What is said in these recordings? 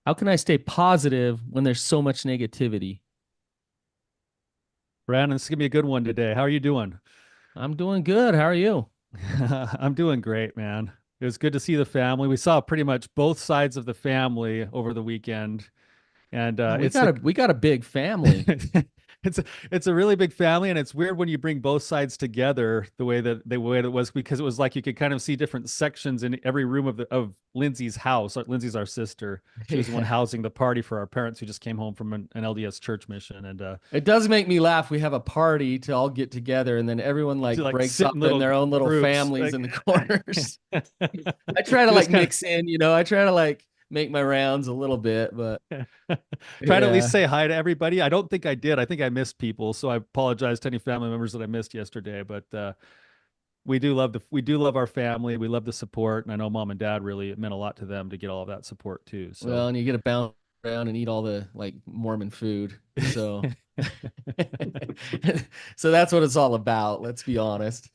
How can I stay positive when there's so much negativity? Brandon, this is gonna be a good one today. How are you doing? I'm doing good. How are you? I'm doing great, man. It was good to see the family. We saw pretty much both sides of the family over the weekend, and Oh, we it's got the a we got a big family. it's a really big family, and it's weird when you bring both sides together the way it was because it was like you could kind of see different sections in every room of Lindsay's house. Lindsay's our sister. She was the one Yeah. housing the party for our parents who just came home from an LDS church mission, and It does make me laugh. We have a party to all get together and then everyone to like like breaks sit up in in little their own little groups, families like in the corners. I try to we like just kind of mix in, I try to like make my rounds a little bit, but try to at least yeah. say hi to everybody. I don't think I did. I think I missed people, so I apologize to any family members that I missed yesterday. But we do love our family. We love the support, and I know mom and dad really it meant a lot to them to get all of that support too. Well, So and you get to bounce around and eat all the like Mormon food. So so that's what it's all about, let's be honest.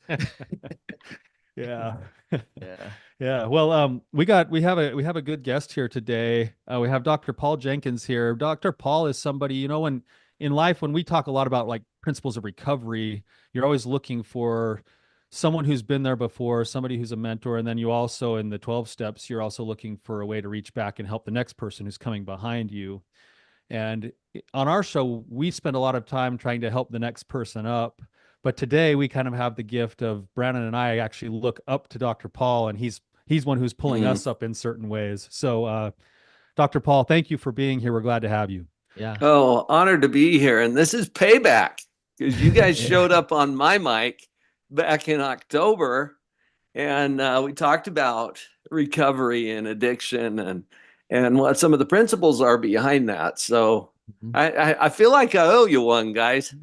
yeah. Yeah. Yeah. Well, we have a good guest here today. We have Dr. Paul Jenkins here. Dr. Paul is somebody, when in life when we talk a lot about like principles of recovery, you're always looking for someone who's been there before, somebody who's a mentor, and then you also in the 12 steps, you're also looking for a way to reach back and help the next person who's coming behind you. And on our show, we spend a lot of time trying to help the next person up. But today we kind of have the gift of Brannon and I actually look up to Dr. Paul, and he's one who's pulling Mm. us up in certain ways. So, Dr. Paul, thank you for being here. We're glad to have you. Yeah. Oh, honored to be here. And this is payback because you guys Yeah. showed up on my mic back in October and we talked about recovery and addiction and what some of the principles are behind that. So Mhm. I feel like I owe you one, guys.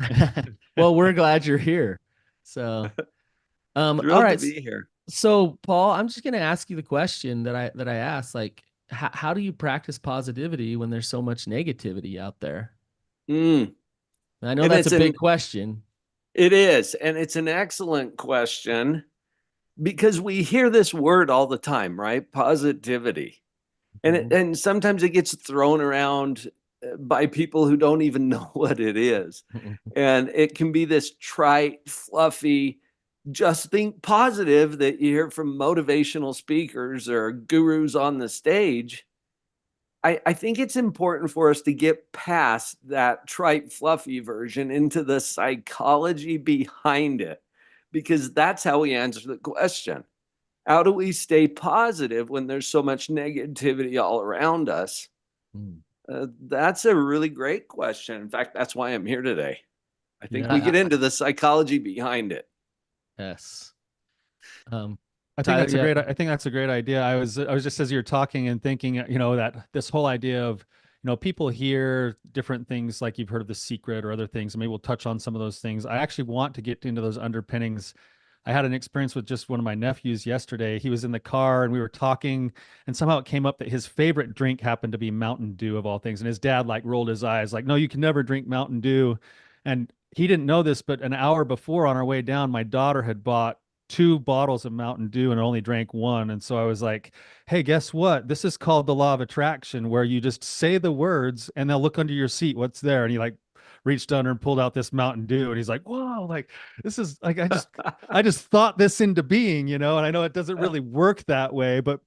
Well, we're glad you're here. So, all Thrilled to right. be here. So, Paul, I'm just going to ask you the question that I asked, like, how do you practice positivity when there's so much negativity out there? Mm. I know And that's a it's big an question. it is, and it's an excellent question because we hear this word all the time, right? Positivity. Mhm. And sometimes it gets thrown around by people who don't even know what it is. And it can be this trite, fluffy, just think positive that you hear from motivational speakers or gurus on the stage. I think it's important for us to get past that trite, fluffy version into the psychology behind it, because that's how we answer the question. How do we stay positive when there's so much negativity all around us? Mm. That's a really great question. In fact, that's why I'm here today. I think we Yeah. get into the psychology behind it. Yes. Um, I think Tyler, that's a yeah. great. I think that's a great idea. I was just as you're talking and thinking, that this whole idea of, people hear different things like you've heard of The Secret or other things, and maybe we'll touch on some of those things. I actually want to get into those underpinnings. I had an experience with just one of my nephews yesterday. He was in the car and we were talking, and somehow it came up that his favorite drink happened to be Mountain Dew of all things. And his dad like rolled his eyes, like, "No, you can never drink Mountain Dew." And he didn't know this, but an hour before on our way down, my daughter had bought two bottles of Mountain Dew and only drank one. And so I was like, "Hey, guess what? This is called the law of attraction, where you just say the words and they'll look under your seat what's there." And he like reached under and pulled out this Mountain Dew. And he's like, "Whoa, like this is like I just thought this into being, and I know it doesn't really work that way, but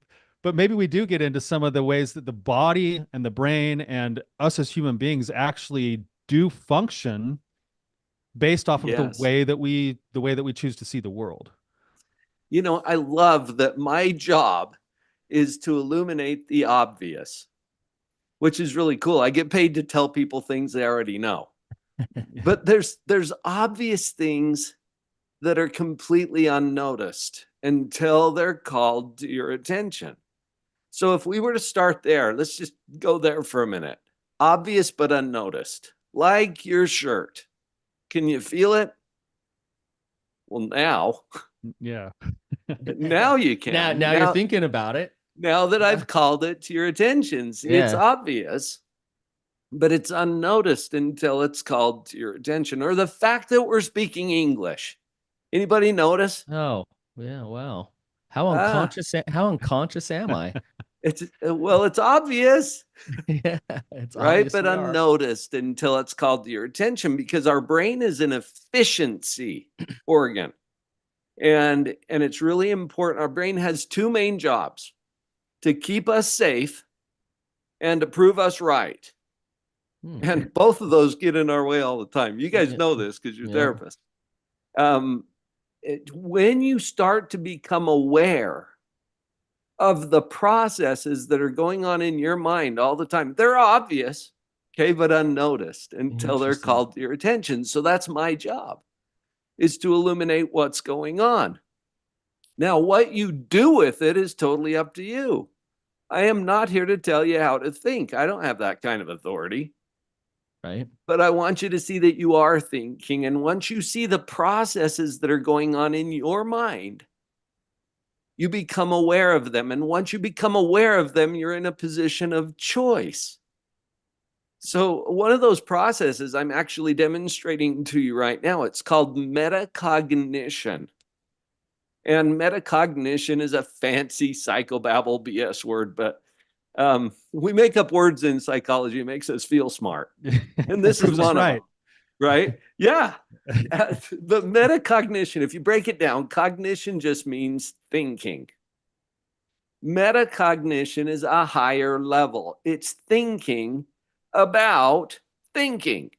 maybe we do get into some of the ways that the body and the brain and us as human beings actually do function based off of the Yes. way that we choose to see the world." I love that my job is to illuminate the obvious, which is really cool. I get paid to tell people things they already know. But there's obvious things that are completely unnoticed until they're called to your attention. So if we were to start there, let's just go there for a minute. Obvious but unnoticed, like your shirt. Can you feel it? Well, now, Yeah. now you Now, can. now you're Now, thinking about it. now that Yeah. I've called it to your attention, see, it's Yeah. obvious, but it's unnoticed until it's called to your attention. Or the fact that we're speaking English. Anybody notice? Oh, yeah. Wow. Ah, How unconscious am I? It's obvious, Yeah, it's right? obvious But we are. unnoticed until it's called to your attention, because our brain is an efficiency organ. And it's really important. Our brain has two main jobs: to keep us safe and to prove us right. And both of those get in our way all the time. You guys Yeah. know this because you're Yeah. therapists. Um, when you start to become aware of the processes that are going on in your mind all the time, they're obvious, okay, but unnoticed until they're Interesting. called to your attention. So that's my job, is to illuminate what's going on. Now, what you do with it is totally up to you. I am not here to tell you how to think. I don't have that kind of authority. Right. But I want you to see that you are thinking. And once you see the processes that are going on in your mind, you become aware of them. And once you become aware of them, you're in a position of choice. So, one of those processes I'm actually demonstrating to you right now, it's called metacognition. And metacognition is a fancy psychobabble BS word, but we make up words in psychology. It makes us feel smart. And this is Proves us one of right. them, right? Yeah. The metacognition, if you break it down, cognition just means thinking. Metacognition is a higher level. It's thinking about thinking.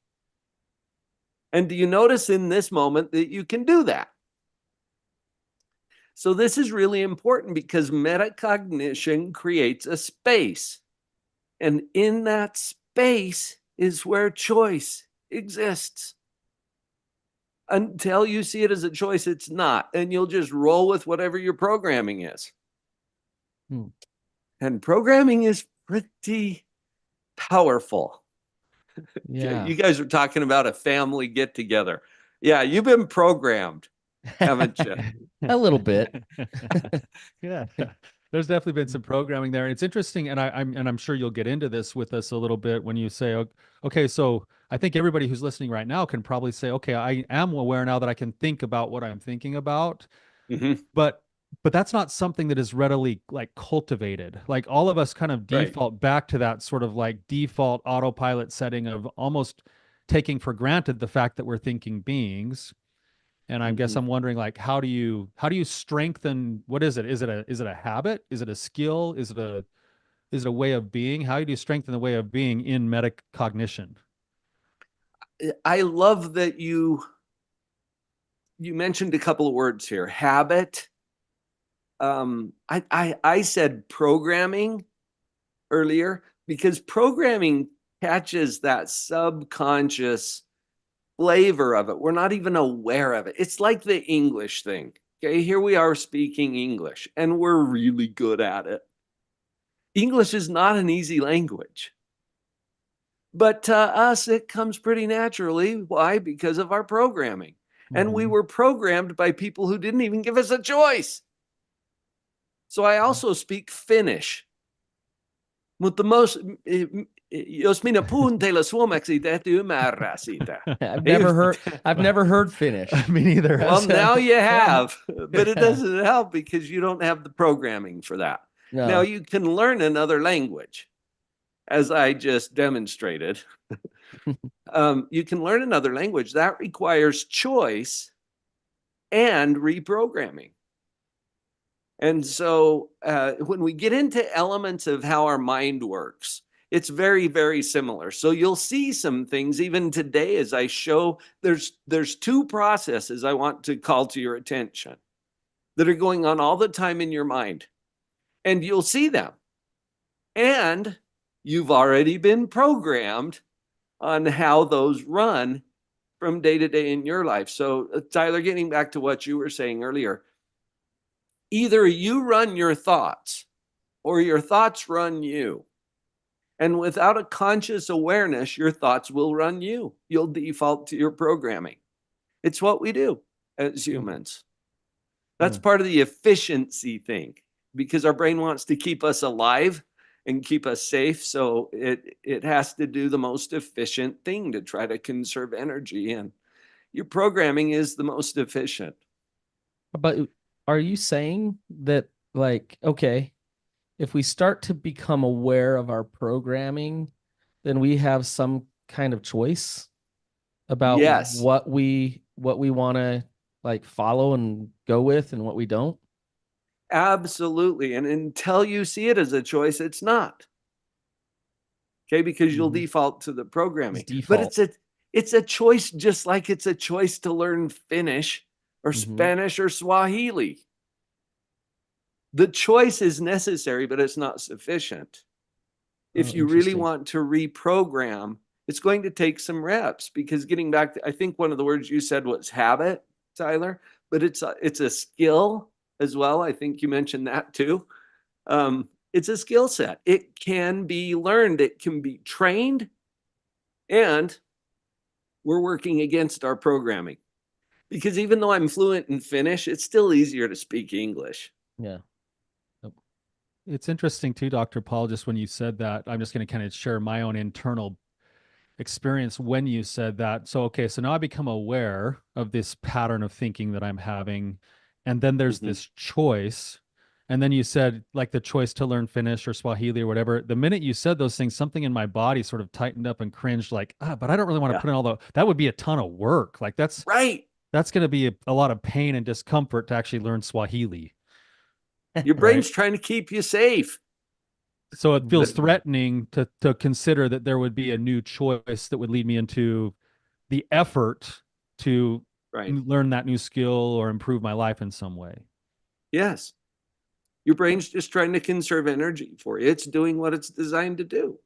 And do you notice in this moment that you can do that? So this is really important because metacognition creates a space. And in that space is where choice exists. Until you see it as a choice, it's not. And you'll just roll with whatever your programming is. And programming is pretty powerful. Yeah. You guys are talking about a family get together. Yeah, you've been programmed, haven't you? A little bit. Yeah. There's definitely been some programming there. It's interesting, and I'm sure you'll get into this with us a little bit when you say, okay, so I think everybody who's listening right now can probably say, okay, I am aware now that I can think about what I'm thinking about, Mm-hmm. but that's not something that is readily like cultivated. Like all of us kind of Right. default back to that sort of like default autopilot setting of almost taking for granted the fact that we're thinking beings. And I guess Mm-hmm. I'm wondering, like, how do you strengthen, what is it? Is it a habit? Is it a skill? Is it a way of being? How do you strengthen the way of being in metacognition? I love that you mentioned a couple of words here. Habit. I said programming earlier because programming catches that subconscious flavor of it. We're not even aware of it. It's like the English thing. Okay, here we are speaking English and we're really good at it. English is not an easy language. But to us, it comes pretty naturally. Why? Because of our programming. And we were programmed by people who didn't even give us a choice. So I also speak Finnish. Mutta jos minä puhun teille suomeksi, te ette ymmärrä sitä. I've never heard Finnish. Me neither. Well, now you have, but it doesn't help because you don't have the programming for that. No. Now you can learn another language, as I just demonstrated. You can learn another language. That requires choice and reprogramming. And so when we get into elements of how our mind works, it's very, very similar. So you'll see some things even today as I show. There's two processes I want to call to your attention that are going on all the time in your mind. And you'll see them. And you've already been programmed on how those run from day to day in your life. So Tyler, getting back to what you were saying earlier, either you run your thoughts or your thoughts run you. And without a conscious awareness, your thoughts will run you. You'll default to your programming. It's what we do as humans. That's part of the efficiency thing because our brain wants to keep us alive and keep us safe. So it has to do the most efficient thing to try to conserve energy. And your programming is the most efficient. But are you saying that, like, okay, if we start to become aware of our programming, then we have some kind of choice about Yes, what we want to like follow and go with and what we don't. absolutely. And until you see it as a choice, it's not. Okay, because you'll Mhm. default to the It's programming. But default. it's a choice, just like it's a choice to learn Finnish or Mhm. Spanish or Swahili. The choice is necessary, but it's not sufficient. Oh, If you really interesting. want to reprogram, it's going to take some reps, because getting back to, I think one of the words you said was habit, Tyler, but it's a skill as well. I think you mentioned that too. It's a skill set. It can be learned. It can be trained, and we're working against our programming, because even though I'm fluent in Finnish, it's still easier to speak English. Yeah. Yep. It's interesting too, Dr. Paul, just when you said that, I'm just going to kind of share my own internal experience when you said that. So, okay, so now I become aware of this pattern of thinking that I'm having. And then there's Mhm. this choice. And then you said, like, the choice to learn Finnish or Swahili or whatever. The minute you said those things, something in my body sort of tightened up and cringed, like, but I don't really want to Yeah. put in all that would be a ton of work. Like, Right. that's going to be a lot of pain and discomfort to actually learn Swahili. Your Right. brain's trying to keep you safe. So it feels But threatening to consider that there would be a new choice that would lead me into the effort to right. learn that new skill or improve my life in some way. Yes. Your brain's just trying to conserve energy for you. It's doing what it's designed to do.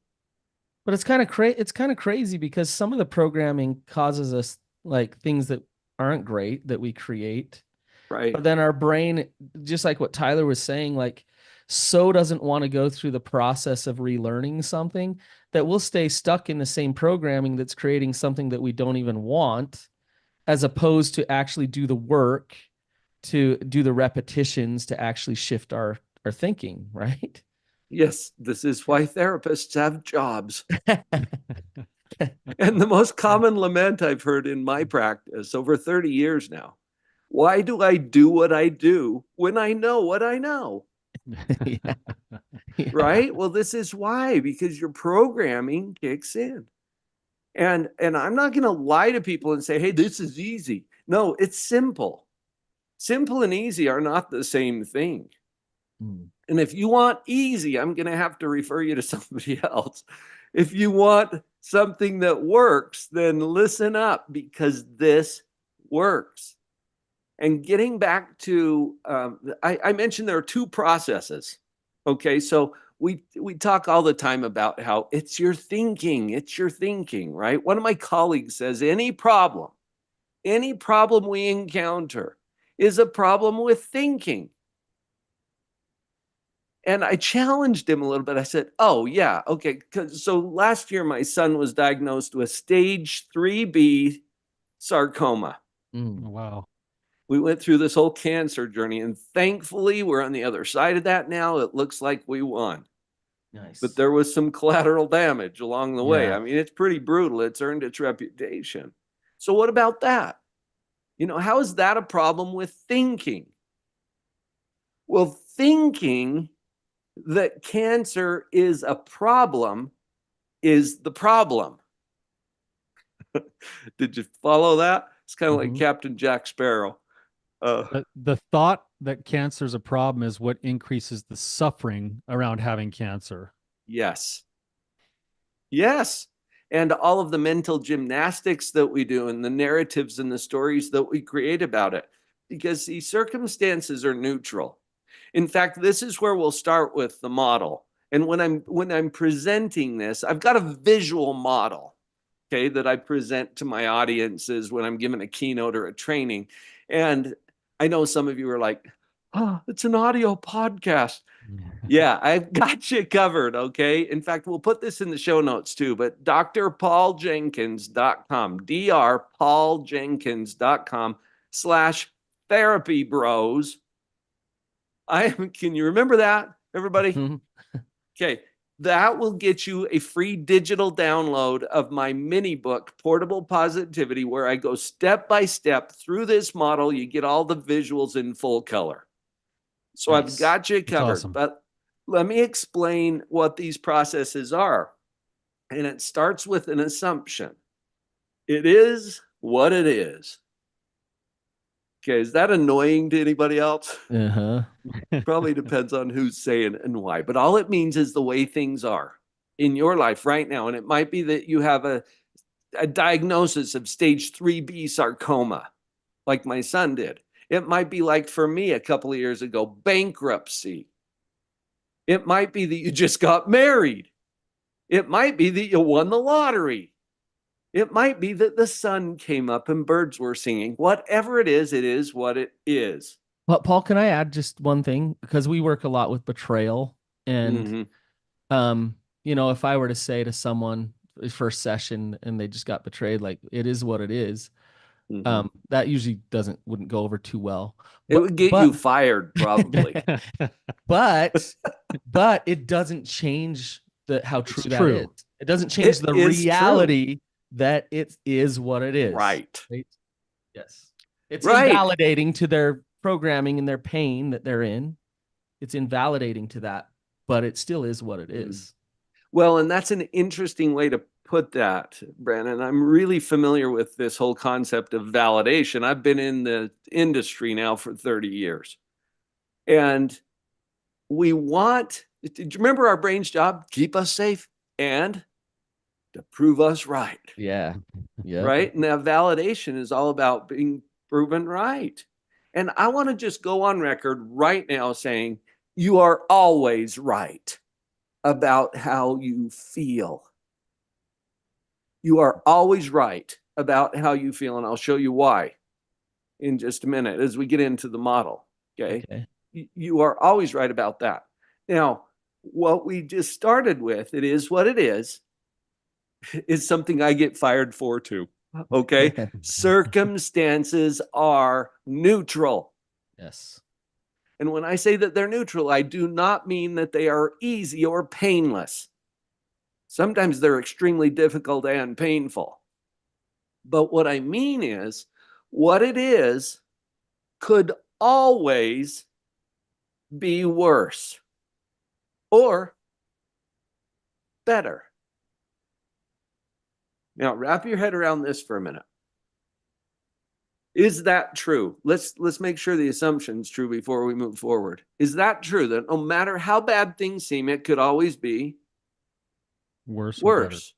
But it's kind of crazy because some of the programming causes us like things that aren't great that we create. Right. But then our brain, just like what Tyler was saying, like so doesn't want to go through the process of relearning something that we'll stay stuck in the same programming that's creating something that we don't even want, as opposed to actually do the work to do the repetitions to actually shift our thinking, right? Yes, this is why therapists have jobs. And the most common lament I've heard in my practice over 30 years now: why do I do what I do when I know what I know? Yeah. Yeah. Right? Well, this is why, because your programming kicks in. And I'm not going to lie to people and say, "Hey, this is easy." No, it's simple. Simple and easy are not the same thing. Mm. And if you want easy, I'm going to have to refer you to somebody else. If you want something that works, then listen up, because this works. And getting back to, I mentioned there are two processes. Okay, so we talk all the time about how it's your thinking, right? One of my colleagues says any problem we encounter is a problem with thinking. And I challenged him a little bit. I said, "Oh, yeah, okay." So last year, my son was diagnosed with stage 3B sarcoma. Mm. Wow. We went through this whole cancer journey, and thankfully, we're on the other side of that now. It looks like we won. But Nice. there was some collateral damage along the way. Yeah. I mean, it's pretty brutal. It's earned its reputation. So, what about that? How is that a problem with thinking? Well, thinking that cancer is a problem is the problem. Did you follow that? It's kind of like Hmm. Captain Jack Sparrow. Uh, The thought that cancer is a problem is what increases the suffering around having cancer. yes. Yes. And all of the mental gymnastics that we do, and the narratives and the stories that we create about it, because the circumstances are neutral. In fact, this is where we'll start with the model. And when I'm presenting this, I've got a visual model, okay, that I present to my audiences when I'm giving a keynote or a training. And I know some of you are like, "Oh, it's an audio podcast." Yeah, I've got you covered. Okay. In fact, we'll put this in the show notes too, but drpauljenkins.com, drpauljenkins.com/therapy bros. Can you remember that, everybody? Okay. That will get you a free digital download of my mini book, Portable Positivity, where I go step by step through this model. You get all the visuals in full color. So I've Nice. got you That's covered. awesome. But Let me explain what these processes are. And it starts with an assumption. It is what it is. Okay, is that annoying to anybody else? Uh-huh. Probably depends on who's saying and why. But all it means is the way things are in your life right now. And it might be that you have a diagnosis of stage 3B sarcoma, like my son did. It might be like for me a couple of years ago, bankruptcy. It might be that you just got married. It might be that you won the lottery. It might be that the sun came up and birds were singing. Whatever it is what it is. But Paul, can I add just one thing? Because we work a lot with betrayal. And if I were to say to someone first session and they just got betrayed, like it is what it is, that usually wouldn't go over too well. It would get you fired, probably. but it doesn't change how true that is. It doesn't change the reality that it is what it is. Right. Yes. It's invalidating to their programming and their pain that they're in. It's invalidating to that, but it still is what it is. Well, and that's an interesting way to put that, Brannon. I'm really familiar with this whole concept of validation. I've been in the industry now for 30 years. And do you remember our brain's job? Keep us safe and to prove us right. Yeah. Yeah. Right. And that validation is all about being proven right. And I want to just go on record right now saying you are always right about how you feel. You are always right about how you feel. And I'll show you why in just a minute as we get into the model. Okay. You are always right about that. Now, what we just started with, it is what it is something I get fired for too. Okay. Circumstances are neutral. Yes. And when I say that they're neutral, I do not mean that they are easy or painless. Sometimes they're extremely difficult and painful. But what I mean is, what it is could always be worse or better. Now, wrap your head around this for a minute. Is that true? Let's make sure the assumption's true before we move forward. Is that true that no matter how bad things seem, it could always be worse?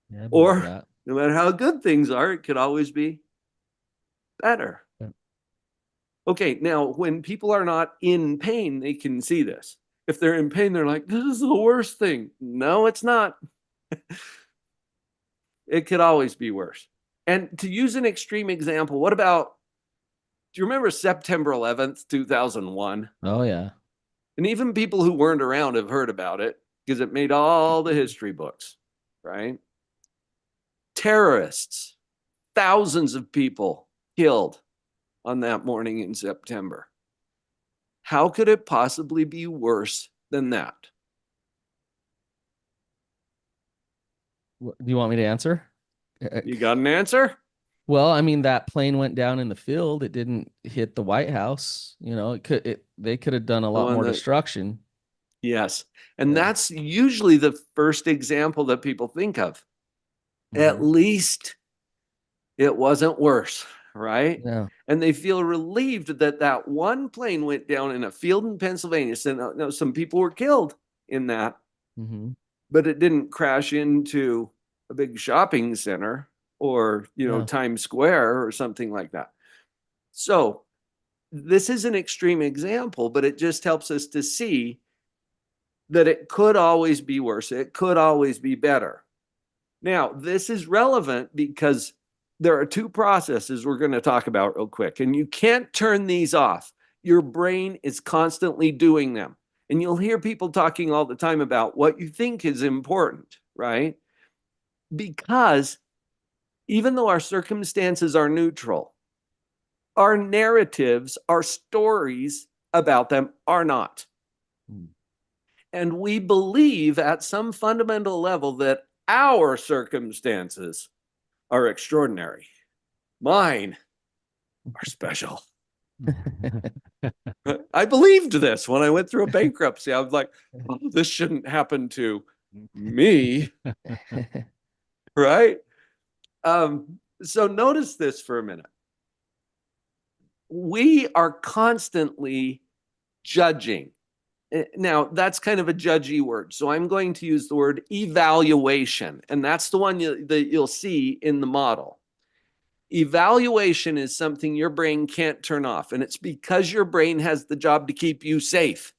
Yeah, or no matter how good things are, it could always be better. Yeah. Okay, now when people are not in pain, they can see this. If they're in pain, they're like, this is the worst thing. No, it's not. It could always be worse. And to use an extreme example, do you remember September 11th, 2001? Oh, yeah. And even people who weren't around have heard about it because it made all the history books, right? Terrorists, thousands of people killed on that morning in September. How could it possibly be worse than that? Do you want me to answer? You got an answer? Well, I mean, that plane went down in the field. It didn't hit the White House. They could have done a lot more destruction. Yes. And that's usually the first example that people think of. Mm-hmm. At least it wasn't worse, right? Yeah. And they feel relieved that one plane went down in a field in Pennsylvania. So now some people were killed in that, but it didn't crash into a big shopping center or, Times Square or something like that. So this is an extreme example, but it just helps us to see that it could always be worse. It could always be better. Now, this is relevant because there are two processes we're going to talk about real quick, and you can't turn these off. Your brain is constantly doing them. And you'll hear people talking all the time about what you think is important, right? Because even though our circumstances are neutral, our narratives, our stories about them are not. And we believe at some fundamental level that our circumstances are extraordinary. Mine are special. I believed this when I went through a bankruptcy. I was like, oh, this shouldn't happen to me, right? So notice this for a minute. We are constantly judging. Now, that's kind of a judgy word. So I'm going to use the word evaluation, and that's the one that you'll see in the model. Evaluation is something your brain can't turn off, and it's because your brain has the job to keep you safe.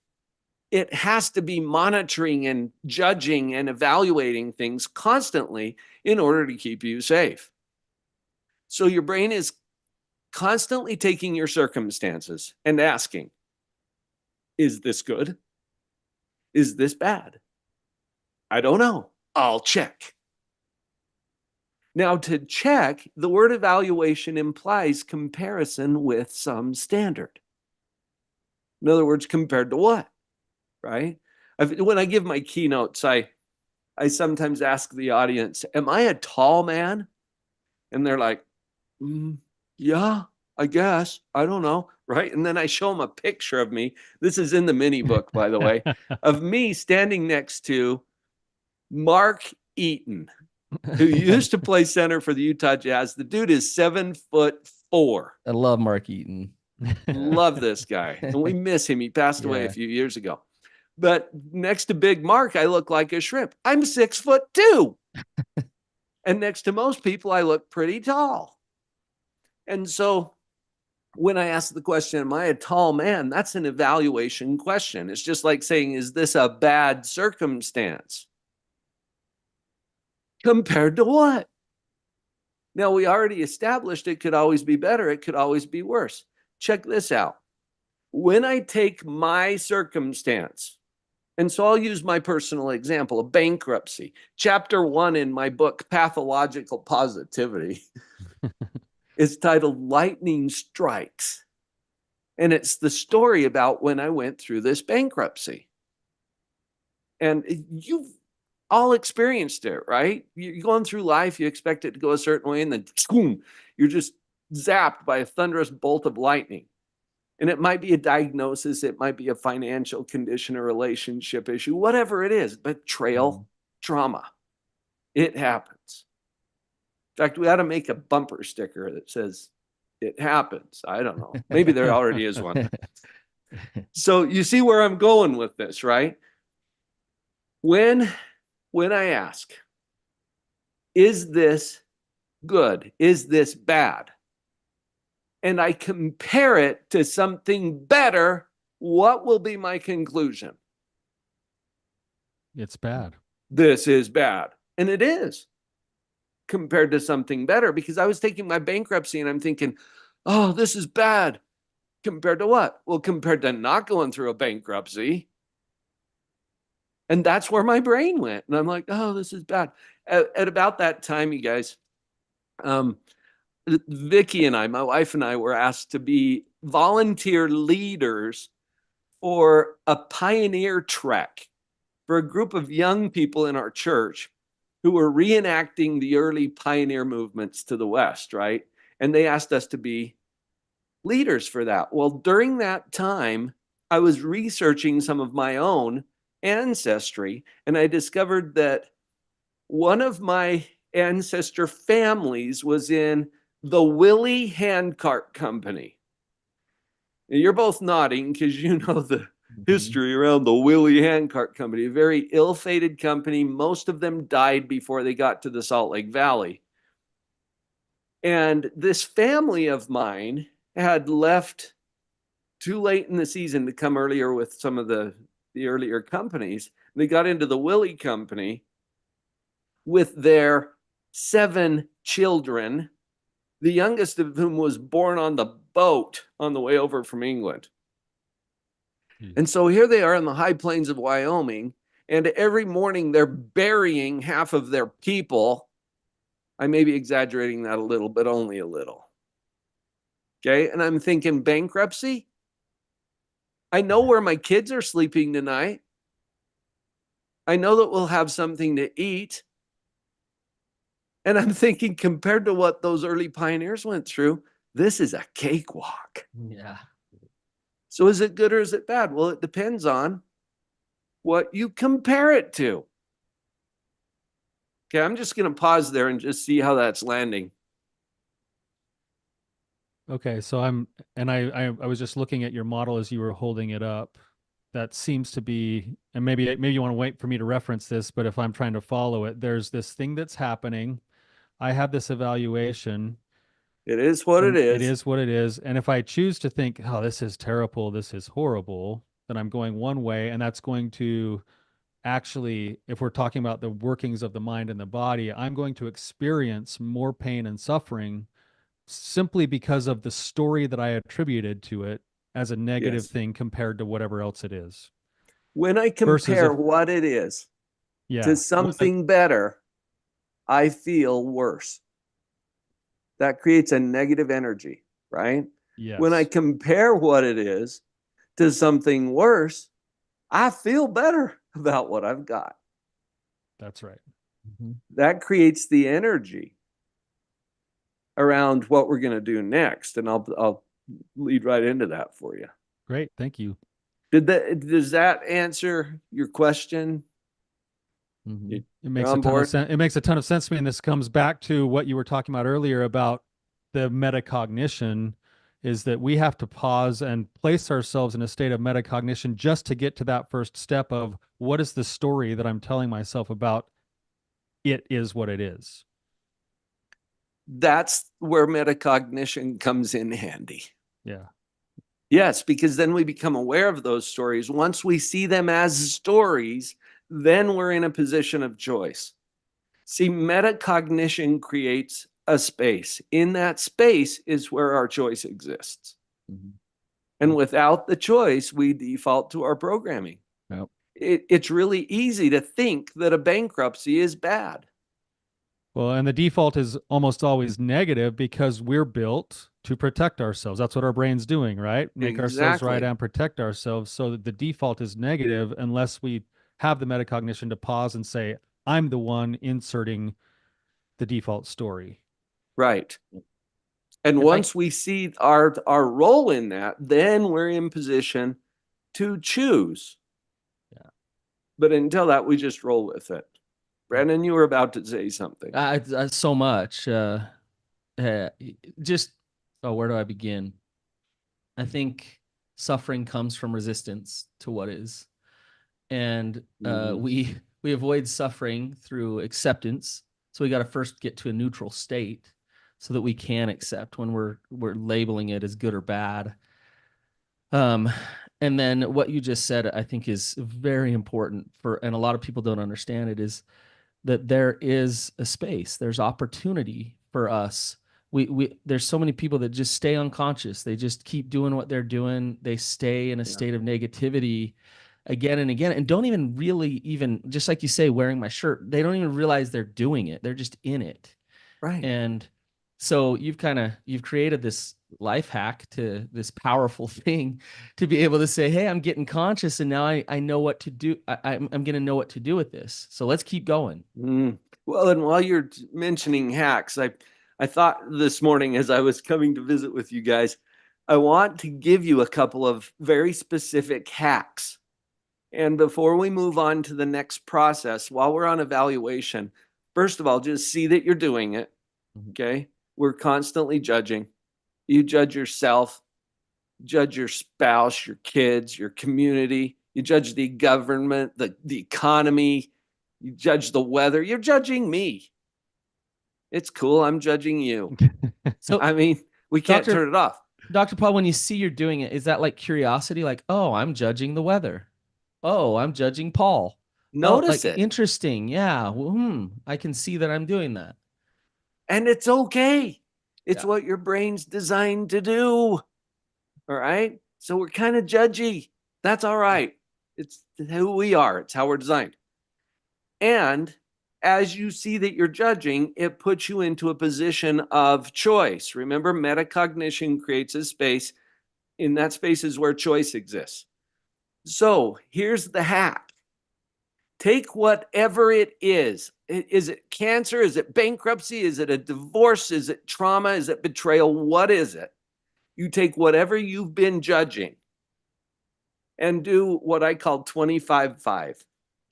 It has to be monitoring and judging and evaluating things constantly in order to keep you safe. So your brain is constantly taking your circumstances and asking, is this good? Is this bad? I don't know. I'll check. Now, to check, the word evaluation implies comparison with some standard. In other words, compared to what? Right? When I give my keynotes, I sometimes ask the audience, am I a tall man? And they're like, yeah, I guess. I don't know. Right. And then I show them a picture of me. This is in the mini book, by the way, of me standing next to Mark Eaton, who used to play center for the Utah Jazz. The dude is 7'4". I love Mark Eaton. Love this guy. And we miss him. He passed away a Yeah. few years ago. But next to Big Mark, I look like a shrimp. I'm 6'2". And next to most people, I look pretty tall. And so when I ask the question, am I a tall man? That's an evaluation question. It's just like saying, is this a bad circumstance? Compared to what? Now, we already established it could always be better. It could always be worse. Check this out. When I take my circumstance, and so I'll use my personal example of bankruptcy. Chapter 1 in my book, Pathological Positivity, is titled Lightning Strikes. And it's the story about when I went through this bankruptcy. And you've all experienced it, right? You're going through life, you expect it to go a certain way, and then boom, you're just zapped by a thunderous bolt of lightning. And it might be a diagnosis, it might be a financial condition, a relationship issue, whatever it is, betrayal, trauma. It happens. In fact, we ought to make a bumper sticker that says, it happens. I don't know. Maybe there already is one. So you see where I'm going with this, right? When I ask, is this good? Is this bad? And I compare it to something better, what will be my conclusion? It's bad. This is bad. And it is compared to something better, because I was taking my bankruptcy and I'm thinking, oh, this is bad. Compared to what? Well, compared to not going through a bankruptcy. And that's where my brain went. And I'm like, oh, this is bad. At about that time, you guys, Vicki and I, my wife and I, were asked to be volunteer leaders for a pioneer trek for a group of young people in our church who were reenacting the early pioneer movements to the West, right? And they asked us to be leaders for that. Well, during that time, I was researching some of my own ancestry, and I discovered that one of my ancestor families was in the Willie Handcart Company. And you're both nodding because you know the history around the Willie Handcart Company, a very ill-fated company. Most of them died before they got to the Salt Lake Valley. And this family of mine had left too late in the season to come earlier with some of the earlier companies. They got into the Willie Company with their 7 children, the youngest of whom was born on the boat on the way over from England. And so here they are in the high plains of Wyoming, and every morning they're burying half of their people. I may be exaggerating that a little, but only a little. Okay, and I'm thinking, bankruptcy? I know where my kids are sleeping tonight. I know that we'll have something to eat. And I'm thinking, compared to what those early pioneers went through, this is a cakewalk. Yeah. So is it good or is it bad? Well, it depends on what you compare it to. Okay, I'm just going to pause there and just see how that's landing. Okay, so I was just looking at your model as you were holding it up. That seems to be, and maybe you want to wait for me to reference this, but if I'm trying to follow it, there's this thing that's happening. I have this evaluation. It is what it And it is. is what it is. And if I choose to think, oh, this is terrible, this is horrible, then I'm going one way, and that's going to actually, if we're talking about the workings of the mind and the body, I'm going to experience more pain and suffering simply because of the story that I attributed to it as a negative Yes. thing compared to whatever else it is. When I Versus compare if, what it is to yeah, something better, I feel worse. That creates a negative energy, right? When I yes, compare what it is to something worse, I feel better about what I've got. that's right. Mm-hmm. That creates the energy around what we're going to do next. And I'll lead right into that for you. Great, thank you. Does that answer your question? Mm-hmm. It You're makes a on ton of board? sense. It makes a ton of sense to me, and this comes back to what you were talking about earlier about the metacognition. Is that we have to pause and place ourselves in a state of metacognition just to get to that first step of what is the story that I'm telling myself about it is what it is. That's where metacognition comes in handy. Yeah. Yes, because then we become aware of those stories. Once we see them as stories, then we're in a position of choice. See, metacognition creates a space. In that space is where our choice exists. Mm-hmm. And without the choice, we default to our programming. Yep. It's really easy to think that a bankruptcy is bad. Well, and the default is almost always negative because we're built to protect ourselves. That's what our brain's doing, right? Make ourselves right Exactly. and protect ourselves. So that the default is negative unless we have the metacognition to pause and say, I'm the one inserting the default story. Right. And And once we see our role in that, then we're in position to choose. Yeah. But until that, we just roll with it. Brannon, you were about to say something. so much. Just, oh, where do I begin? I think suffering comes from resistance to what is, and we avoid suffering through acceptance. So we got to first get to a neutral state so that we can accept when we're labeling it as good or bad. And then what you just said, I think, is very important for, and a lot of people don't understand it, is that there is a space, there's opportunity for us. There's so many people that just stay unconscious. They just keep doing what they're doing. They stay in a state of negativity again and again, and don't even really, even just like you say, wearing my shirt, they don't even realize they're doing it. They're just in it. Right. And so you've created this life hack to this powerful thing to be able to say, hey, I'm getting conscious, and now I know what to do. I'm going to know what to do with this. So let's keep going. Well, and while you're mentioning hacks, I thought this morning as I was coming to visit with you guys, I want to give you a couple of very specific hacks. And before we move on to the next process, while we're on evaluation, first of all, just see that you're doing it. Okay. We're constantly judging. You judge yourself, judge your spouse, your kids, your community. You judge the government, the economy. You judge the weather. You're judging me. It's cool. I'm judging you. So, I mean, we can't turn it off. Dr. Paul, when you see you're doing it, is that like curiosity? Like, oh, I'm judging the weather. Oh, I'm judging Paul. Notice like it. interesting. Yeah. Well, I can see that I'm doing that. And it's okay. It's Yeah. what your brain's designed to do. All right. So we're kind of judgy. That's all right. It's who we are, it's how we're designed. And as you see that you're judging, it puts you into a position of choice. Remember, metacognition creates a space. In that space is where choice exists. So here's the hack. Take whatever it is. Is it cancer? Is it bankruptcy? Is it a divorce? Is it trauma? Is it betrayal? What is it? You take whatever you've been judging and do what I call 25-5.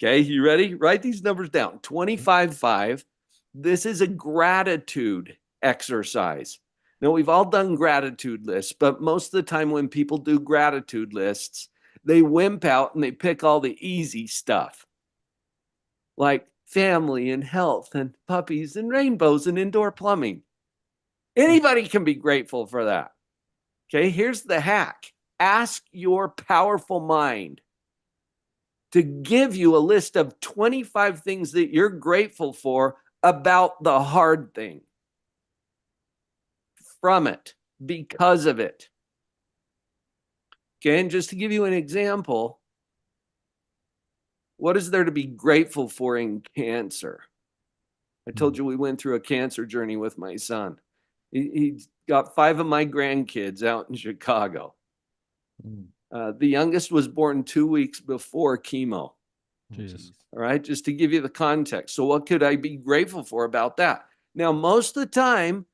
Okay, you ready? Write these numbers down. 25-5. This is a gratitude exercise. Now, we've all done gratitude lists, but most of the time when people do gratitude lists, they wimp out and they pick all the easy stuff, like family and health and puppies and rainbows and indoor plumbing. Anybody can be grateful for that. Okay, here's the hack. Ask your powerful mind to give you a list of 25 things that you're grateful for about the hard thing. From it, because of it. Okay, and just to give you an example, what is there to be grateful for in cancer? I told you we went through a cancer journey with my son. He's got 5 of my grandkids out in Chicago. The youngest was born 2 weeks before chemo. Jesus. All right, just to give you the context. So what could I be grateful for about that? Now, most of the time,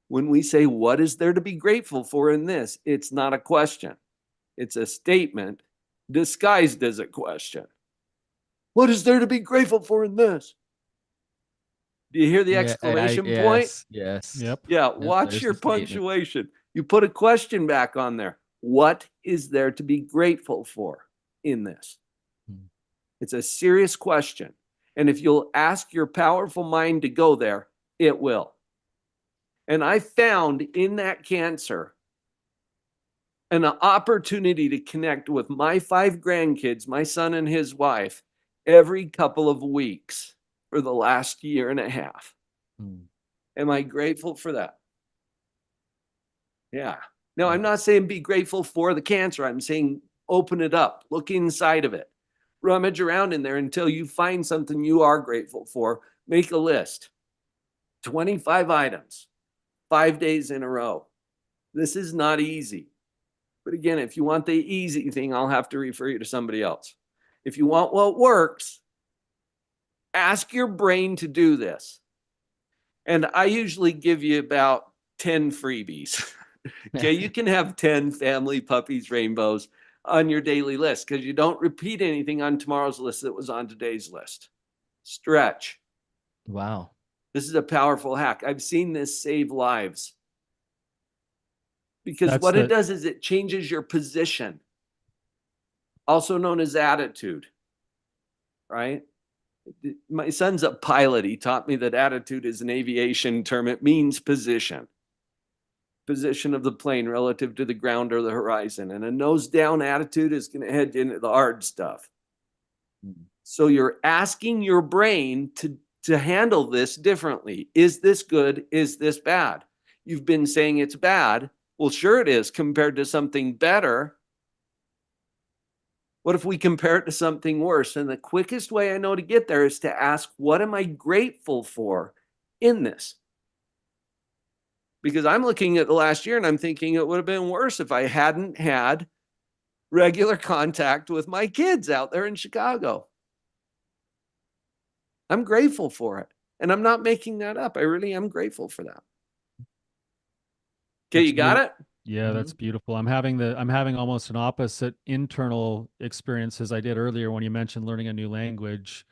when we say, what is there to be grateful for in this? It's not a question. It's a statement disguised as a question. What is there to be grateful for in this? Do you hear the exclamation point? Yes. Yep. Yeah, watch your punctuation. You put a question back on there. What is there to be grateful for in this? It's a serious question. And if you'll ask your powerful mind to go there, it will. And I found in that cancer an opportunity to connect with my 5 grandkids, my son and his wife, every couple of weeks for the last year and a half. Am I grateful for that? Yeah. Now, I'm not saying be grateful for the cancer. I'm saying open it up, look inside of it, rummage around in there until you find something you are grateful for. Make a list. 25 items, 5 days in a row. This is not easy. But again, if you want the easy thing, I'll have to refer you to somebody else. If you want what works, ask your brain to do this. And I usually give you about 10 freebies. Okay, you can have 10 family, puppies, rainbows on your daily list because you don't repeat anything on tomorrow's list that was on today's list. Stretch. Wow. This is a powerful hack. I've seen this save lives. Because what it does is it changes your position, also known as attitude, right? My son's a pilot. He taught me that attitude is an aviation term. It means position of the plane relative to the ground or the horizon. And a nose down attitude is going to head into the hard stuff. So you're asking your brain to handle this differently. Is this good? Is this bad? You've been saying it's bad. Well, sure it is compared to something better. What if we compare it to something worse? And the quickest way I know to get there is to ask, what am I grateful for in this? Because I'm looking at the last year and I'm thinking it would have been worse if I hadn't had regular contact with my kids out there in Chicago. I'm grateful for it. And I'm not making that up. I really am grateful for that. Okay, you got it? Yeah, that's beautiful. I'm having almost an opposite internal experience as I did earlier when you mentioned learning a new language.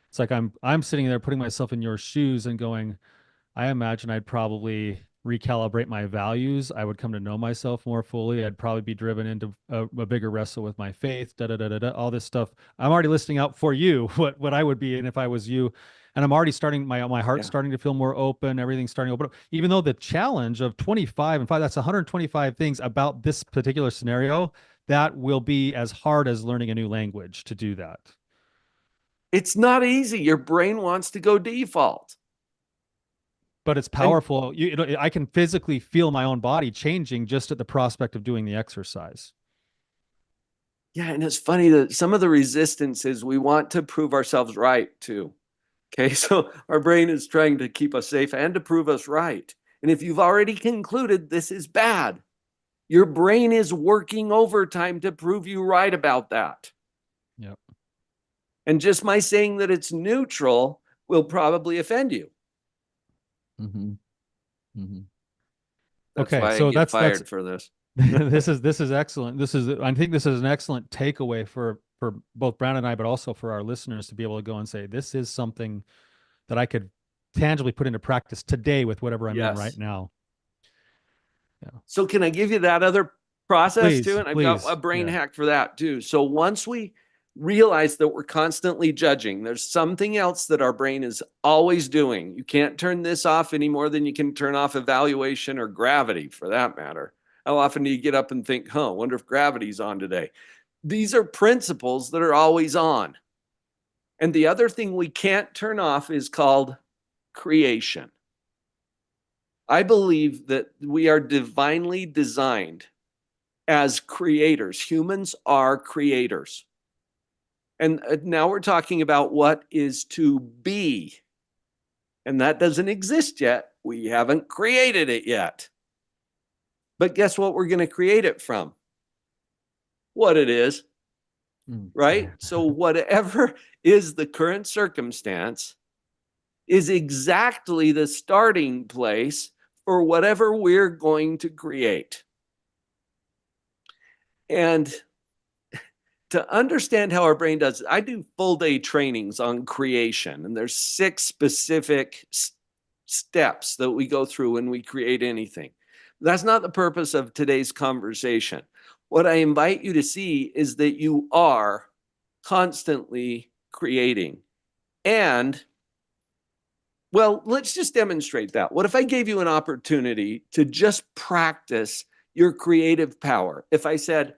It's like I'm sitting there putting myself in your shoes and going, I imagine I'd probably recalibrate my values. I would come to know myself more fully. I'd probably be driven into a bigger wrestle with my faith, all this stuff. I'm already listing out for you what I would be in if I was you. And I'm already starting, my heart's starting to feel more open. Everything's starting to open up. Even though the challenge of 25 and 5, that's 125 things about this particular scenario that will be as hard as learning a new language to do that. It's not easy. Your brain wants to go default. But it's powerful. I can physically feel my own body changing just at the prospect of doing the exercise. Yeah, and it's funny that some of the resistance is we want to prove ourselves right too. Okay, so our brain is trying to keep us safe and to prove us right. And if you've already concluded this is bad, your brain is working overtime to prove you right about that. Yep. And just my saying that it's neutral will probably offend you. Mm-hmm. Mm-hmm. That's Okay, why I so get that's fired for this. this is excellent. I think this is an excellent takeaway for both Brandon and I, but also for our listeners to be able to go and say, this is something that I could tangibly put into practice today with whatever I'm in right Yes. now. So can I give you that other process too? Please, And I've got please. a brain Yeah. hack for that too. So once we realize that we're constantly judging, there's something else that our brain is always doing. You can't turn this off any more than you can turn off evaluation or gravity for that matter. How often do you get up and think, I wonder if gravity's on today? These are principles that are always on. And the other thing we can't turn off is called creation. I believe that we are divinely designed as creators. Humans are creators. And now we're talking about what is to be. And that doesn't exist yet. We haven't created it yet. But guess what we're going to create it from? What it is, right? So whatever is the current circumstance is exactly the starting place for whatever we're going to create. And to understand how our brain does it, I do full day trainings on creation, and there's 6 specific steps that we go through when we create anything. That's not the purpose of today's conversation. What I invite you to see is that you are constantly creating. And, well, let's just demonstrate that. What if I gave you an opportunity to just practice your creative power? If I said,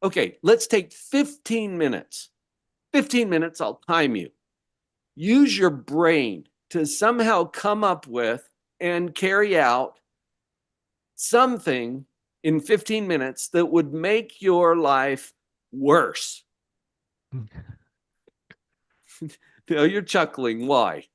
okay, let's take 15 minutes. 15 minutes, I'll time you. Use your brain to somehow come up with and carry out something in 15 minutes that would make your life worse. You're chuckling. Why?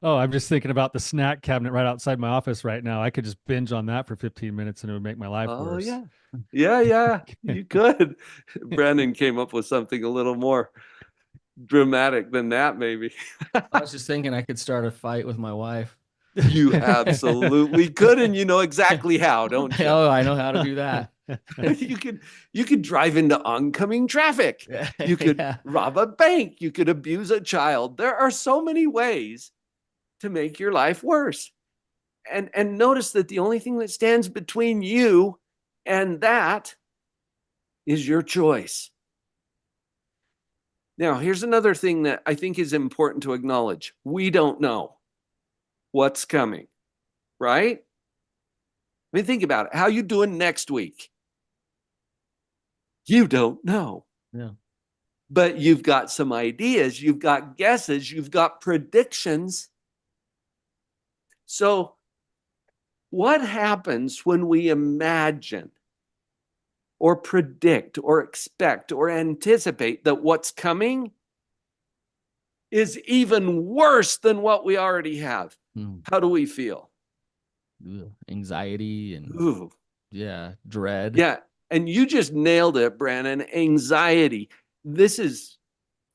Oh, I'm just thinking about the snack cabinet right outside my office right now. I could just binge on that for 15 minutes and it would make my life worse. Yeah. Yeah, you could. Brannon came up with something a little more dramatic than that, maybe. I was just thinking I could start a fight with my wife. You absolutely could, and you know exactly how, don't you? Oh, I know how to do that. You could drive into oncoming traffic. You could rob a bank. You could abuse a child. There are so many ways to make your life worse. And notice that the only thing that stands between you and that is your choice. Now, here's another thing that I think is important to acknowledge. We don't know what's coming, right? I mean, think about it. How you doing next week? You don't know. Yeah. But you've got some ideas, you've got guesses, you've got predictions. So what happens when we imagine or predict or expect or anticipate that what's coming is even worse than what we already have? How do we feel? Anxiety and dread. Yeah. And you just nailed it, Brannon. Anxiety. This is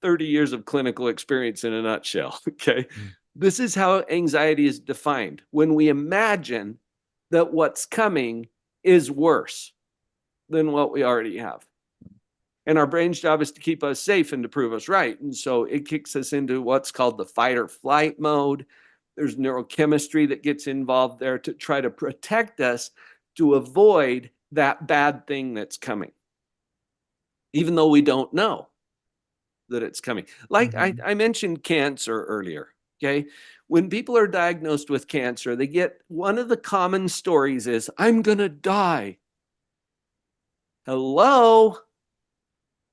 30 years of clinical experience in a nutshell. Okay. This is how anxiety is defined. When we imagine that what's coming is worse than what we already have. And our brain's job is to keep us safe and to prove us right. And so it kicks us into what's called the fight or flight mode. There's neurochemistry that gets involved there to try to protect us to avoid that bad thing that's coming, even though we don't know that it's coming. Like I mentioned cancer earlier, okay? When people are diagnosed with cancer, they get one of the common stories is, I'm going to die. Hello?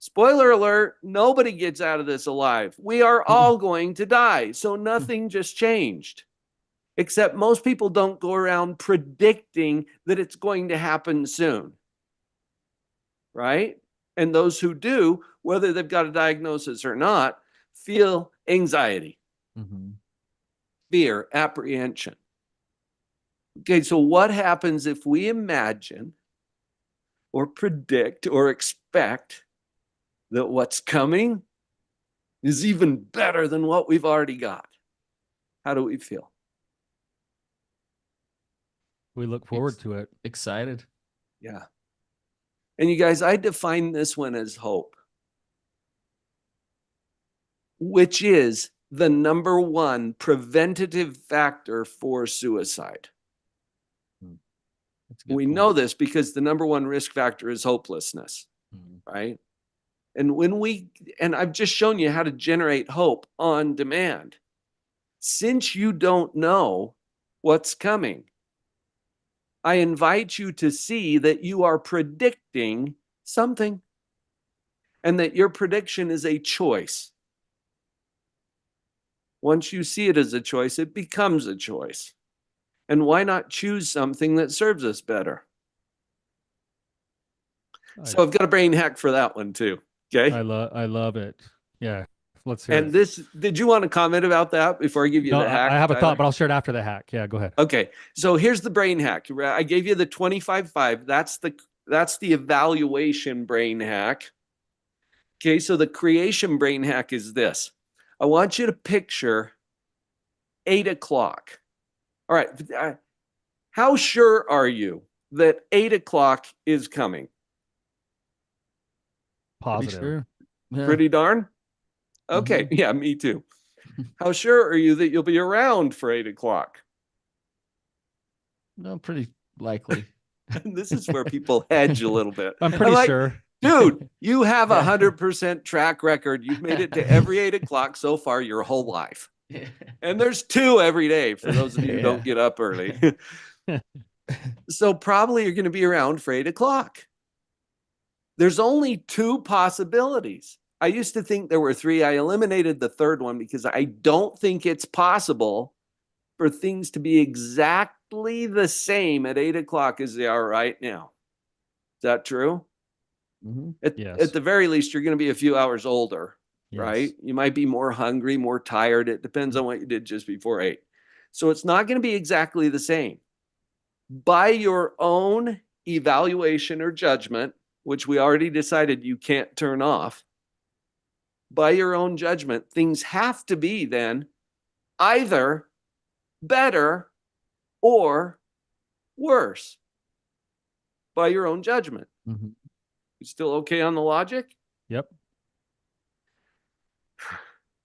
Spoiler alert, nobody gets out of this alive. We are all going to die. So nothing just changed. Except most people don't go around predicting that it's going to happen soon. Right? And those who do, whether they've got a diagnosis or not, feel anxiety, fear, apprehension. Okay, so what happens if we imagine or predict or expect that what's coming is even better than what we've already got. How do we feel? We look forward to it. Excited. Yeah. And you guys, I define this one as hope, which is the number one preventative factor for suicide. We know this because the number one risk factor is hopelessness, right? And I've just shown you how to generate hope on demand. Since you don't know what's coming, I invite you to see that you are predicting something and that your prediction is a choice. Once you see it as a choice, it becomes a choice. And why not choose something that serves us better? So I've got a brain hack for that one too. Okay. I love it. Yeah. Let's hear And it. did you want to comment about that before I give you No, the hack? I have a Tyler? thought, but I'll share it after the hack. Yeah, go ahead. Okay. So here's the brain hack. I gave you the 25-5. That's the evaluation brain hack. Okay. So the creation brain hack is this. I want you to picture 8 o'clock. All right. How sure are you that 8 o'clock is coming? Positive. Sure. Yeah. Pretty darn? Okay. Mm-hmm. Yeah, me too. How sure are you that you'll be around for 8 o'clock? No, pretty likely. This is where people hedge a little bit. I'm pretty sure. Dude, you have 100% track record. You've made it to every 8 o'clock so far your whole life. And there's 2 every day for those of you who don't get up early. So probably you're going to be around for 8 o'clock. There's only 2 possibilities. I used to think there were 3. I eliminated the third one because I don't think it's possible for things to be exactly the same at 8 o'clock as they are right now. Is that true? Mm-hmm. Yes. At the very least, you're going to be a few hours older, Yes. right? You might be more hungry, more tired. It depends on what you did just before 8. So it's not going to be exactly the same. By your own evaluation or judgment, which we already decided you can't turn off, by your own judgment, things have to be then either better or worse by your own judgment. Mm-hmm. You still okay on the logic? Yep.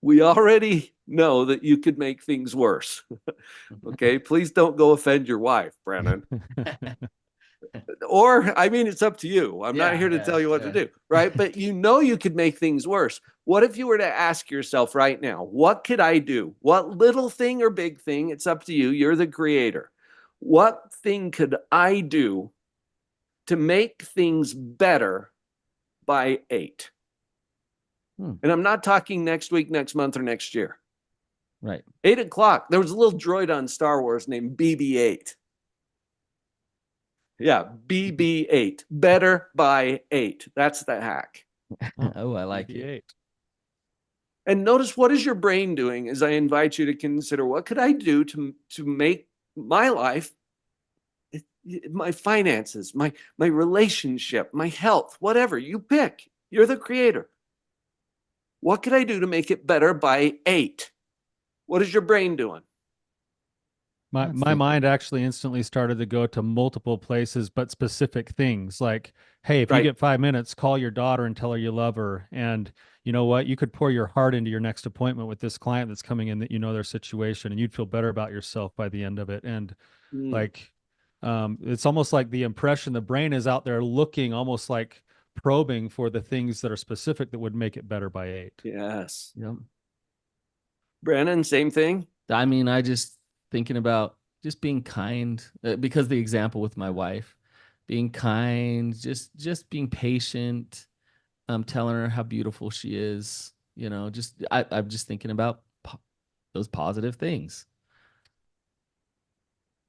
We already know that you could make things worse. Okay, please don't go offend your wife, Brannon. Or, I mean, it's up to you. I'm not here to tell you what to do, right? But you know you could make things worse. What if you were to ask yourself right now, what could I do? What little thing or big thing? It's up to you. You're the creator. What thing could I do to make things better by 8? And I'm not talking next week, next month, or next year. Right. 8 o'clock. There was a little droid on Star Wars named BB-8. Yeah, BB-8. Better by 8. That's the hack. Oh, I like it. 88. And notice, what is your brain doing as I invite you to consider, what could I do to make my life, my finances, my relationship, my health, whatever you pick. You're the creator. What could I do to make it better by 8? What is your brain doing? My mind actually instantly started to go to multiple places, but specific things like, hey, if you get 5 minutes, call your daughter and tell her you love her. And you know what? You could pour your heart into your next appointment with this client that's coming in, that you know their situation, and you'd feel better about yourself by the end of it. And it's almost like the impression, the brain is out there looking, almost like probing for the things that are specific that would make it better by 8. Yes. Yep. Brannon, same thing? I mean, I just thinking about just being kind, because the example with my wife, being kind, just being patient, telling her how beautiful she is, you know, I'm just thinking about those positive things.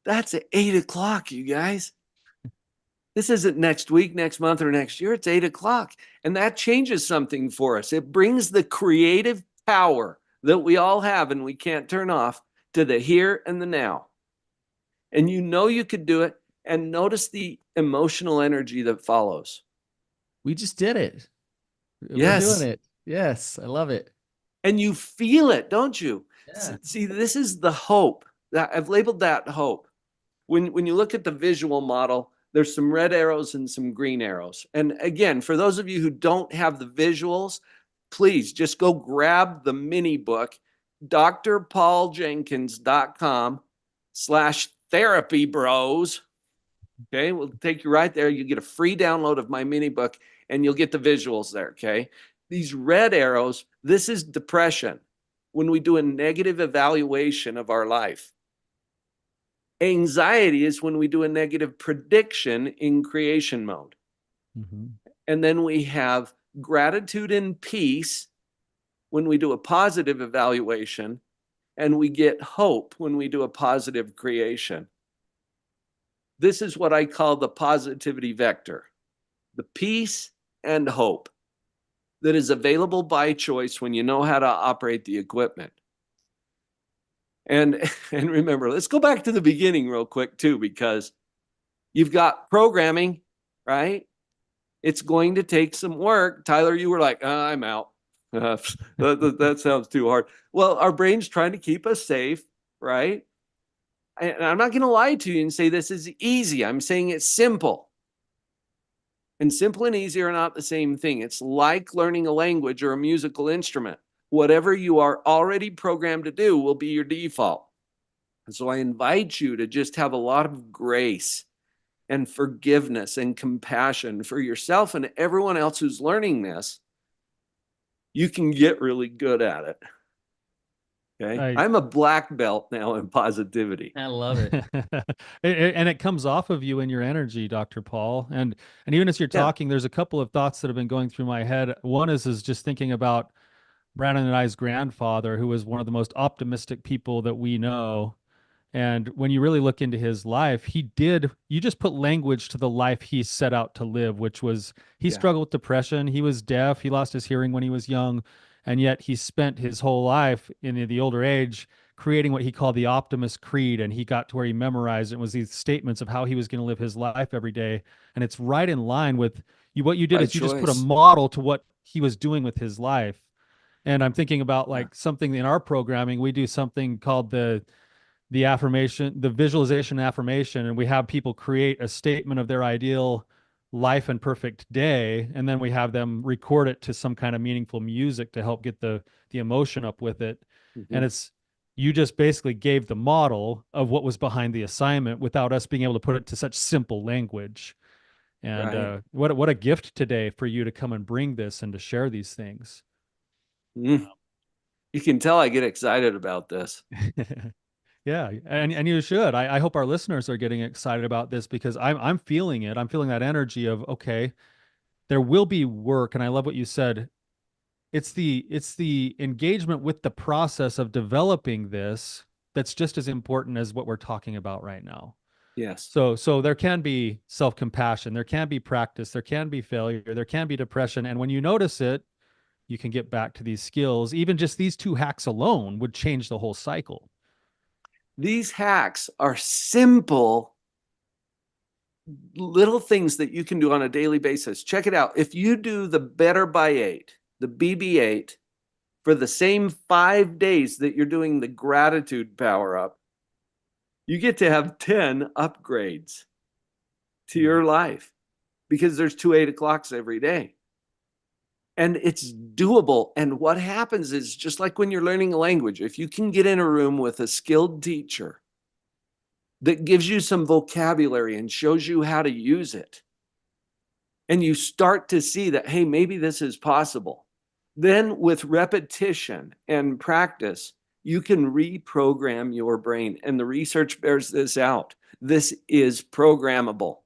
That's at 8 o'clock, you guys. This isn't next week, next month, or next year. It's 8 o'clock. And that changes something for us. It brings the creative power that we all have and we can't turn off to the here and the now. And you know you could do it. And notice the emotional energy that follows. We just did it. Yes. We're doing it. Yes, I love it. And you feel it, don't you? Yeah. See, this is the hope. I've labeled that hope. When you look at the visual model, there's some red arrows and some green arrows. And again, for those of you who don't have the visuals, please just go grab the mini book, drpauljenkins.com/therapy bros. Okay, we'll take you right there. You get a free download of my mini book and you'll get the visuals there. Okay, these red arrows, this is depression. When we do a negative evaluation of our life, anxiety is when we do a negative prediction in creation mode. Mm-hmm. And then we have gratitude and peace when we do a positive evaluation, and we get hope when we do a positive creation. This is what I call the positivity vector, the peace and hope that is available by choice when you know how to operate the equipment. And remember, let's go back to the beginning real quick too, because you've got programming, right? It's going to take some work. Tyler, you were like, I'm out. That sounds too hard. Well, our brain's trying to keep us safe, right? And I'm not going to lie to you and say this is easy. I'm saying it's simple. And simple and easy are not the same thing. It's like learning a language or a musical instrument. Whatever you are already programmed to do will be your default. And so I invite you to just have a lot of grace and forgiveness and compassion for yourself and everyone else who's learning this. You can get really good at it. Okay. I'm a black belt now in positivity. I love it. And it comes off of you and your energy, Dr. Paul. And even as you're talking, there's a couple of thoughts that have been going through my head. One is just thinking about Brannon and I's grandfather, who was one of the most optimistic people that we know. And when you really look into his life, you just put language to the life he set out to live, which was he struggled with depression. He was deaf. He lost his hearing when he was young. And yet he spent his whole life in the older age creating what he called the Optimist Creed. And he got to where he memorized it. Was these statements of how he was going to live his life every day. And it's right in line with you. What you did is you just put a model to what he was doing with his life. And I'm thinking about like something in our programming, we do something called the visualization affirmation, and we have people create a statement of their ideal life and perfect day, and then we have them record it to some kind of meaningful music to help get the emotion up with it. And it's you just basically gave the model of what was behind the assignment without us being able to put it to such simple language. And what a gift today for you to come and bring this and to share these things. You can tell I get excited about this. Yeah, and you should. I hope our listeners are getting excited about this because I'm feeling it. I'm feeling that energy of, okay, there will be work. And I love what you said. It's the engagement with the process of developing this that's just as important as what we're talking about right now. Yes. So there can be self-compassion, there can be practice, there can be failure, there can be depression. And when you notice it, you can get back to these skills. Even just these 2 hacks alone would change the whole cycle. These hacks are simple little things that you can do on a daily basis. Check it out. If you do the Better by 8, the BB8, for the same 5 days that you're doing the gratitude power up, you get to have 10 upgrades to your life because there's 2 8 o'clocks every day. And it's doable. And what happens is just like when you're learning a language, if you can get in a room with a skilled teacher that gives you some vocabulary and shows you how to use it, and you start to see that, hey, maybe this is possible, then with repetition and practice, you can reprogram your brain. And the research bears this out. This is programmable.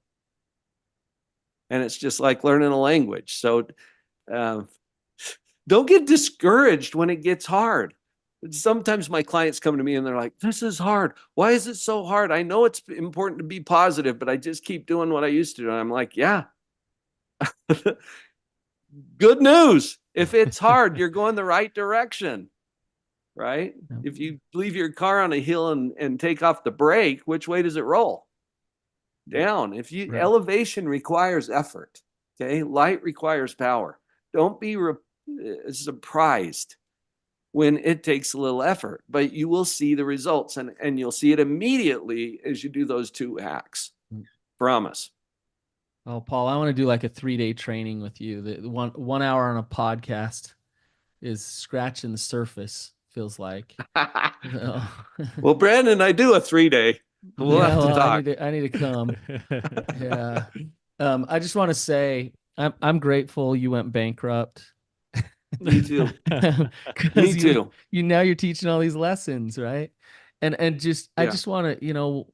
And it's just like learning a language. So don't get discouraged when it gets hard. Sometimes my clients come to me and they're like, this is hard. Why is it so hard? I know it's important to be positive, but I just keep doing what I used to do. And I'm like, yeah. Good news. If it's hard, you're going the right direction, right? If you leave your car on a hill and take off the brake, which way does it roll? Down. Elevation requires effort. Okay. Light requires power. Don't be surprised when it takes a little effort, but you will see the results, and you'll see it immediately as you do those 2 hacks. Promise. Oh, Paul, I want to do like a 3-day training with you. The 1 hour on a podcast is scratching the surface, feels like. Well, Brandon, I do a 3-day. We'll have to well, talk. I need to come. Yeah. I just want to say I'm grateful you went bankrupt. Me too. Me too. You now you're teaching all these lessons, right? And just I Yeah. just want to,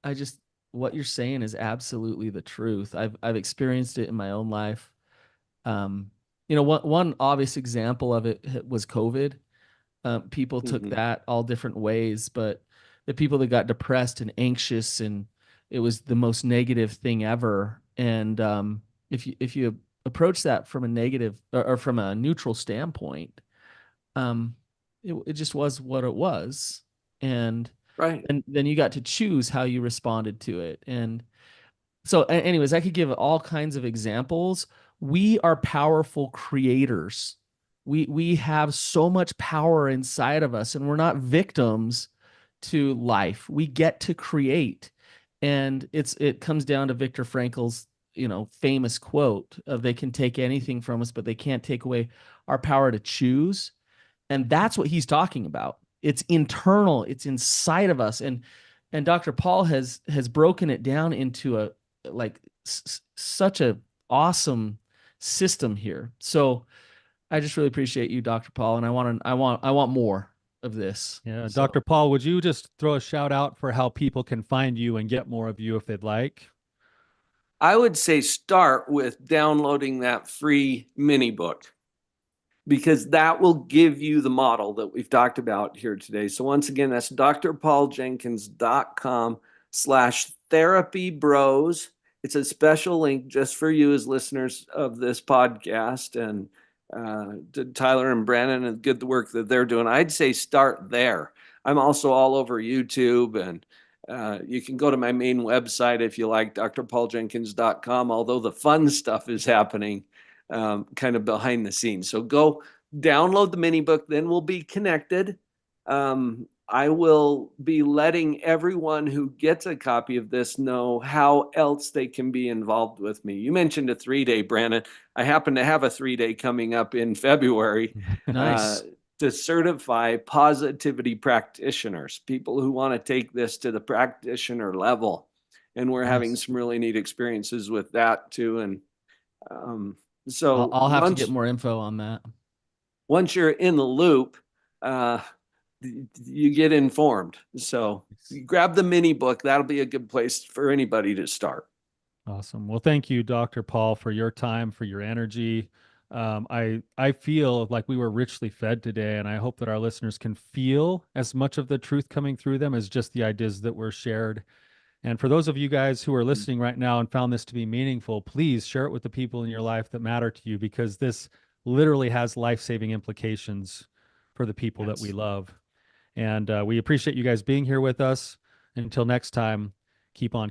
I just what you're saying is absolutely the truth. I've experienced it in my own life. One obvious example of it was COVID. People took that all different ways, but the people that got depressed and anxious, and it was the most negative thing ever. And if you approach that from a negative or from a neutral standpoint, it just was what it was, and Right. and then you got to choose how you responded to it. And so, anyways, I could give all kinds of examples. We are powerful creators. We have so much power inside of us, and we're not victims to life. We get to create. And it comes down to Viktor Frankl's, famous quote of, they can take anything from us, but they can't take away our power to choose. And that's what he's talking about. It's internal, it's inside of us. And Dr. Paul has broken it down into a like such a awesome system here. So I just really appreciate you, Dr. Paul, and I want more of this. Yeah, So, Dr. Paul, would you just throw a shout out for how people can find you and get more of you if they'd like? I would say start with downloading that free mini book, because that will give you the model that we've talked about here today. So once again, that's drpauljenkins.com/therapybros. It's a special link just for you as listeners of this podcast, and to Tyler and Brannon and good work that they're doing. I'd say start there. I'm also all over YouTube, and you can go to my main website if you like, drpauljenkins.com, although the fun stuff is happening kind of behind the scenes. So go download the mini book, then we'll be connected. I will be letting everyone who gets a copy of this know how else they can be involved with me. You mentioned a 3-day, Brandon. I happen to have a 3-day coming up in February. nice. To certify positivity practitioners, people who want to take this to the practitioner level. And we're having some really neat experiences with that too. And so I'll have to get more info on that. Once you're in the loop, you get informed. So you grab the mini book. That'll be a good place for anybody to start. Awesome. Well, thank you, Dr. Paul, for your time, for your energy. I feel like we were richly fed today, and I hope that our listeners can feel as much of the truth coming through them as just the ideas that were shared. And for those of you guys who are listening right now and found this to be meaningful, please share it with the people in your life that matter to you, because this literally has life-saving implications for the people that we love. And we appreciate you guys being here with us. Until next time, keep on keeping.